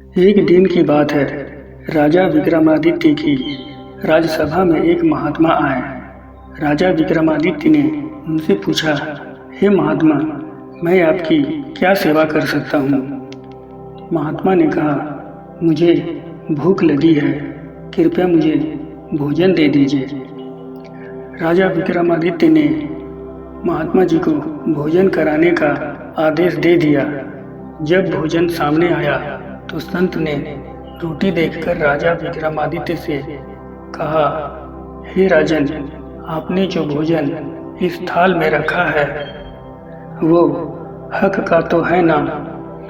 एक दिन की बात है। राजा विक्रमादित्य की राजसभा में एक महात्मा आए। राजा विक्रमादित्य ने उनसे पूछा, हे महात्मा, मैं आपकी क्या सेवा कर सकता हूँ? महात्मा ने कहा, मुझे भूख लगी है, कृपया मुझे भोजन दे दीजिए। राजा विक्रमादित्य ने महात्मा जी को भोजन कराने का आदेश दे दिया। जब भोजन सामने आया तो संत ने रोटी देखकर राजा विक्रमादित्य से कहा, हे राजन, आपने जो भोजन इस थाल में रखा है वो हक का तो है ना?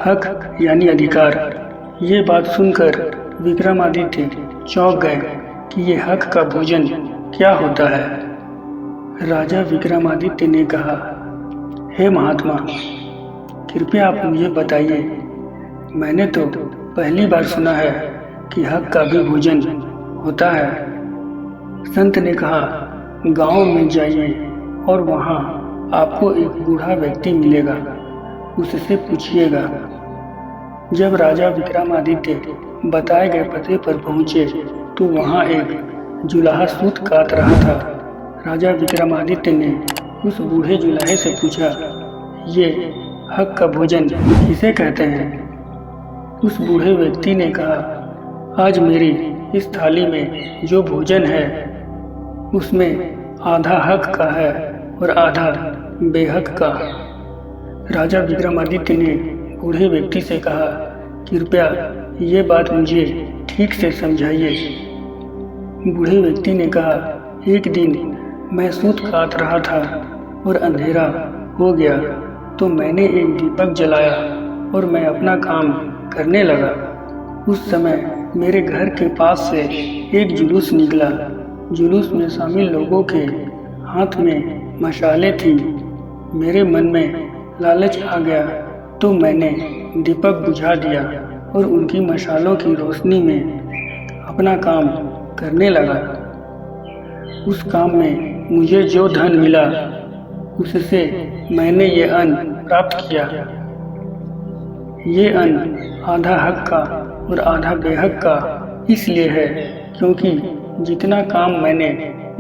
हक यानी अधिकार। ये बात सुनकर विक्रमादित्य चौंक गए कि ये हक का भोजन क्या होता है। राजा विक्रमादित्य ने कहा, हे महात्मा, कृपया आप मुझे बताइए, मैंने तो पहली बार सुना है कि हक का भी भोजन होता है। संत ने कहा, गांव में जाइए और वहां आपको एक बूढ़ा व्यक्ति मिलेगा, उससे पूछिएगा। जब राजा विक्रमादित्य बताए गए पते पर पहुंचे तो वहां एक जुलाहा सूत काट रहा था। राजा विक्रमादित्य ने उस बूढ़े जुलाहे से पूछा, ये हक का भोजन किसे कहते हैं? उस बूढ़े व्यक्ति ने कहा, आज मेरी इस थाली में जो भोजन है उसमें आधा हक का है और आधा बेहक का। राजा विक्रमादित्य ने बूढ़े व्यक्ति से कहा, कृपया ये बात मुझे ठीक से समझाइए। बूढ़े व्यक्ति ने कहा, एक दिन मैं सूत काट रहा था और अंधेरा हो गया तो मैंने एक दीपक जलाया और मैं अपना काम करने लगा। उस समय मेरे घर के पास से एक जुलूस निकला। जुलूस में शामिल लोगों के हाथ में मशालें थी। मेरे मन में लालच आ गया तो मैंने दीपक बुझा दिया और उनकी मशालों की रोशनी में अपना काम करने लगा। उस काम में मुझे जो धन मिला उससे मैंने ये अन्न प्राप्त किया। ये अन्न आधा हक का और आधा बेहक का इसलिए है क्योंकि जितना काम मैंने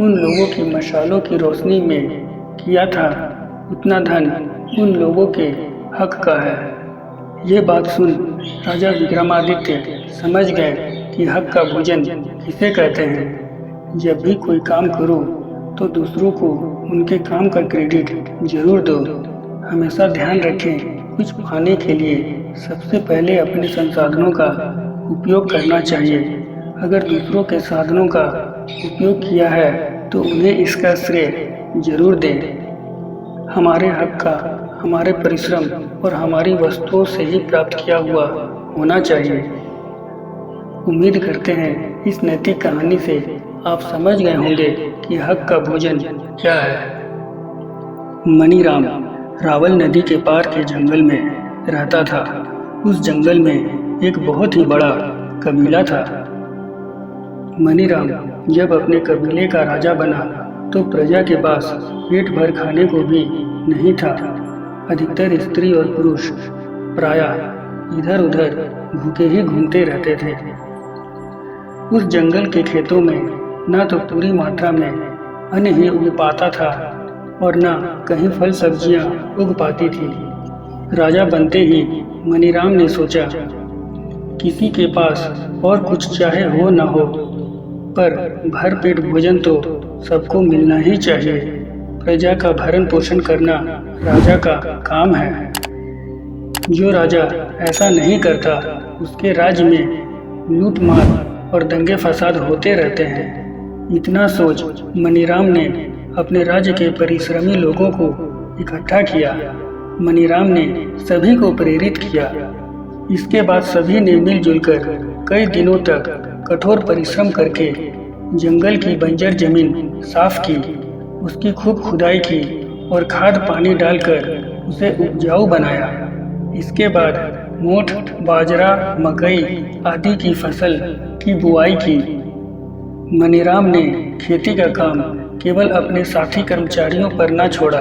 उन लोगों की मशालों की रोशनी में किया था उतना धन उन लोगों के हक का है। ये बात सुन राजा विक्रमादित्य समझ गए कि हक का भोजन किसे कहते हैं। जब भी कोई काम करो तो दूसरों को उनके काम का क्रेडिट जरूर दो। हमेशा ध्यान रखें, कुछ पाने के लिए सबसे पहले अपने संसाधनों का उपयोग करना चाहिए। अगर दूसरों के साधनों का उपयोग किया है तो उन्हें इसका श्रेय जरूर दें। हमारे हक का हमारे परिश्रम और हमारी वस्तुओं से ही प्राप्त किया हुआ होना चाहिए। उम्मीद करते हैं इस नैतिक कहानी से आप समझ गए होंगे कि हक का भोजन क्या है। मनीराम रावल नदी के पार के जंगल में रहता था। उस जंगल में एक बहुत ही बड़ा कबीला था। मनीराम जब अपने कबीले का राजा बना तो प्रजा के पास पेट भर खाने को भी नहीं था। अधिकतर स्त्री और पुरुष प्रायः इधर उधर भूखे ही घूमते रहते थे। उस जंगल के खेतों में न तो पूरी मात्रा में अन्न ही उग पाता था और न कहीं फल सब्जियां उग पाती थी। राजा बनते ही मनीराम ने सोचा, किसी के पास और कुछ चाहे हो न हो पर भर पेट भोजन तो सबको मिलना ही चाहिए। प्रजा का भरण पोषण करना राजा का काम है। जो राजा ऐसा नहीं करता उसके राज्य में लूट मार और दंगे फसाद होते रहते हैं। इतना सोच मनीराम ने अपने राज्य के परिश्रमी लोगों को इकट्ठा किया। मनीराम ने सभी को प्रेरित किया। इसके बाद सभी ने मिलजुल कर कई दिनों तक कठोर परिश्रम करके जंगल की बंजर जमीन साफ की, उसकी खूब खुदाई की और खाद पानी डालकर उसे उपजाऊ बनाया। इसके बाद मोठ, बाजरा, मकई आदि की फसल की बुआई की। मनीराम ने खेती का काम केवल अपने साथी कर्मचारियों पर न छोड़ा।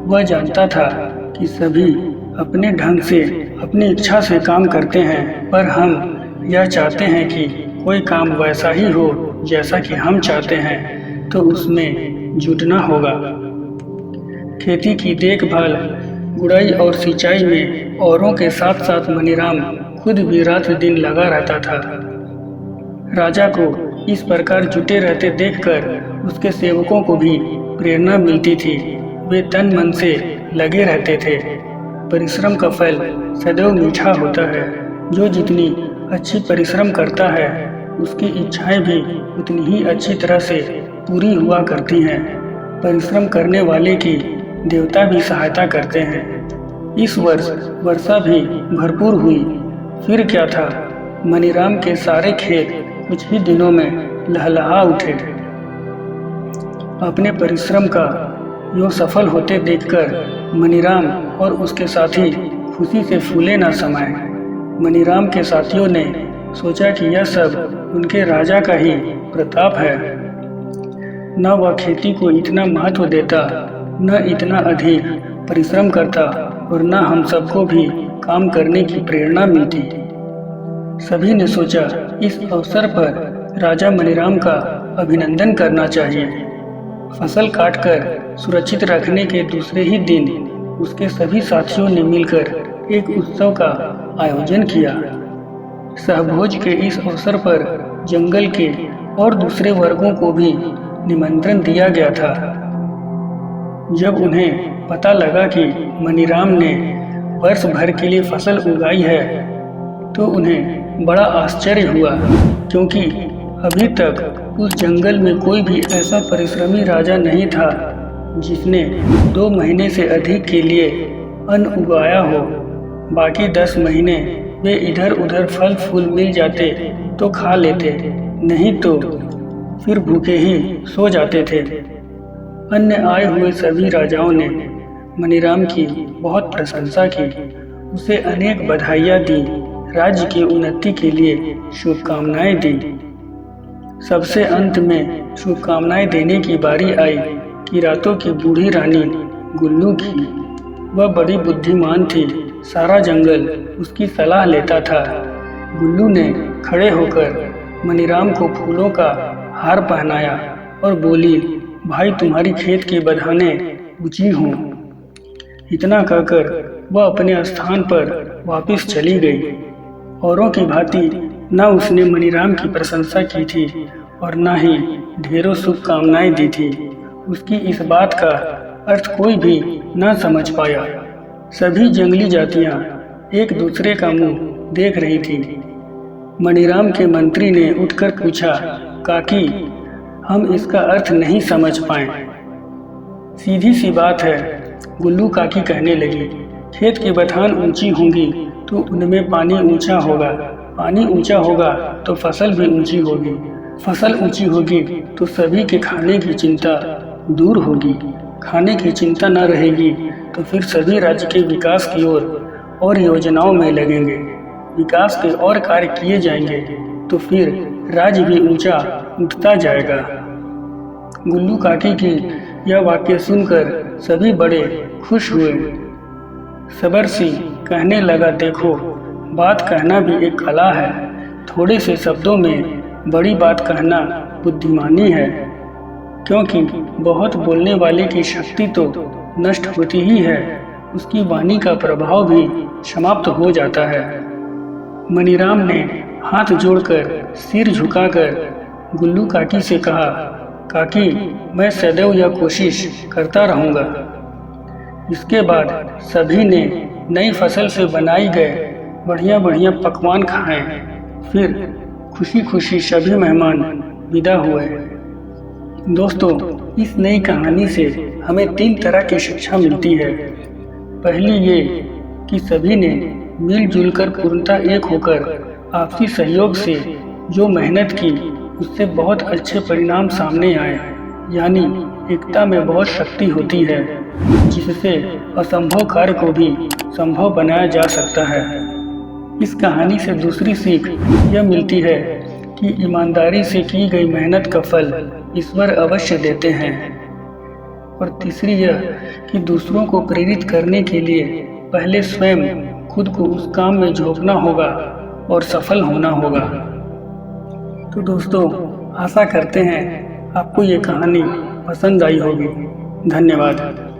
वह जानता था कि सभी अपने ढंग से अपनी इच्छा से काम करते हैं, पर हम यह चाहते हैं कि कोई काम वैसा ही हो जैसा कि हम चाहते हैं, तो उसमें जुटना होगा। खेती की देखभाल, गुड़ाई और सिंचाई में औरों के साथ साथ मनीराम खुद भी रात दिन लगा रहता था। राजा को इस प्रकार जुटे रहते देखकर उसके सेवकों को भी प्रेरणा मिलती थी। वे तन मन से लगे रहते थे। परिश्रम का फल सदैव मीठा होता है। जो जितनी अच्छी परिश्रम करता है, उसकी इच्छाएं भी उतनी ही अच्छी तरह से पूरी हुआ करती हैं। परिश्रम करने वाले की देवता भी सहायता करते हैं। इस वर्ष वर्षा भी भरपूर हुई। फिर क्या था, मनीराम के सारे खेत कुछ ही दिनों में लहलहा उठे। अपने परिश्रम का यूं सफल होते देखकर मनीराम और उसके साथी खुशी से फूले न समाये। मनीराम के साथियों ने सोचा कि यह सब उनके राजा का ही प्रताप है। न वह खेती को इतना महत्व देता, न इतना अधिक परिश्रम करता और न हम सबको भी काम करने की प्रेरणा मिलती। सभी ने सोचा इस अवसर पर राजा मनीराम का अभिनंदन करना चाहिए। फसल काटकर सुरक्षित रखने के दूसरे ही दिन उसके सभी साथियों ने मिलकर एक उत्सव का आयोजन किया। सहभोज के इस अवसर पर जंगल के और दूसरे वर्गों को भी निमंत्रण दिया गया था। जब उन्हें पता लगा कि मनीराम ने वर्ष भर के लिए फसल उगाई है, तो उन्हें बड़ा आश्चर्य हुआ, क्योंकि अभी तक उस जंगल में कोई भी ऐसा परिश्रमी राजा नहीं था जिसने 2 महीने से अधिक के लिए अन्न उगाया हो। बाकी 10 महीने वे इधर उधर फल फूल मिल जाते तो खा लेते, नहीं तो फिर भूखे ही सो जाते थे। अन्य आए हुए सभी राजाओं ने मनीराम की बहुत प्रशंसा की, उसे अनेक बधाइयाँ दी, राज्य की उन्नति के लिए शुभकामनाएं दी। सबसे अंत में शुभकामनाएं देने की बारी आई कि रातों की बूढ़ी रानी गुल्लू की। वह बड़ी बुद्धिमान थी, सारा जंगल उसकी सलाह लेता था। गुल्लू ने खड़े होकर मनीराम को फूलों का हार पहनाया और बोली, भाई तुम्हारी खेत की बधानें ऊंची हों। इतना कहकर वह अपने स्थान पर वापस चली गई। औरों की भांति न उसने मनीराम की प्रशंसा की थी और न ही ढेरों शुभकामनाएं दी थी। उसकी इस बात का अर्थ कोई भी न समझ पाया। सभी जंगली जातियां एक दूसरे का मुंह देख रही थी। मनीराम के मंत्री ने उठकर पूछा, काकी, हम इसका अर्थ नहीं समझ पाए। सीधी सी बात है, गुल्लू काकी कहने लगी। खेत की बथान ऊंची होंगी तो उनमें पानी ऊंचा होगा, पानी ऊंचा होगा तो फसल भी ऊंची होगी, फसल ऊंची होगी तो सभी के खाने की चिंता दूर होगी, खाने की चिंता न रहेगी तो फिर सभी राज्य के विकास की ओर और योजनाओं में लगेंगे, विकास के और कार्य किए जाएंगे तो फिर राज्य भी ऊंचा उठता जाएगा। गुल्लू काकी की यह वाक्य सुनकर सभी बड़े खुश हुए। सबर सिंह कहने लगा, देखो, बात कहना भी एक कला है। थोड़े से शब्दों में बड़ी बात कहना बुद्धिमानी है, क्योंकि बहुत बोलने वाले की शक्ति तो नष्ट होती ही है, उसकी वाणी का प्रभाव भी समाप्त हो जाता है। मनीराम ने हाथ जोड़कर सिर झुकाकर गुल्लू काकी से कहा, काकी, मैं सदैव यह कोशिश करता रहूँगा। इसके बाद सभी ने नई फसल से बनाई गए बढ़िया बढ़िया पकवान खाए। फिर खुशी खुशी सभी मेहमान विदा हुए। दोस्तों, इस नई कहानी से हमें 3 तरह की शिक्षा मिलती है। पहली ये कि सभी ने मिलजुल कर पूर्णतः एक होकर आपसी सहयोग से जो मेहनत की, उससे बहुत अच्छे परिणाम सामने आए। यानी एकता में बहुत शक्ति होती है, जिससे असंभव कार्य को भी संभव बनाया जा सकता है। इस कहानी से दूसरी सीख यह मिलती है कि ईमानदारी से की गई मेहनत का फल ईश्वर अवश्य देते हैं। और तीसरी यह कि दूसरों को प्रेरित करने के लिए पहले स्वयं खुद को उस काम में झोंकना होगा और सफल होना होगा। तो दोस्तों, आशा करते हैं आपको ये कहानी पसंद आई होगी। धन्यवाद।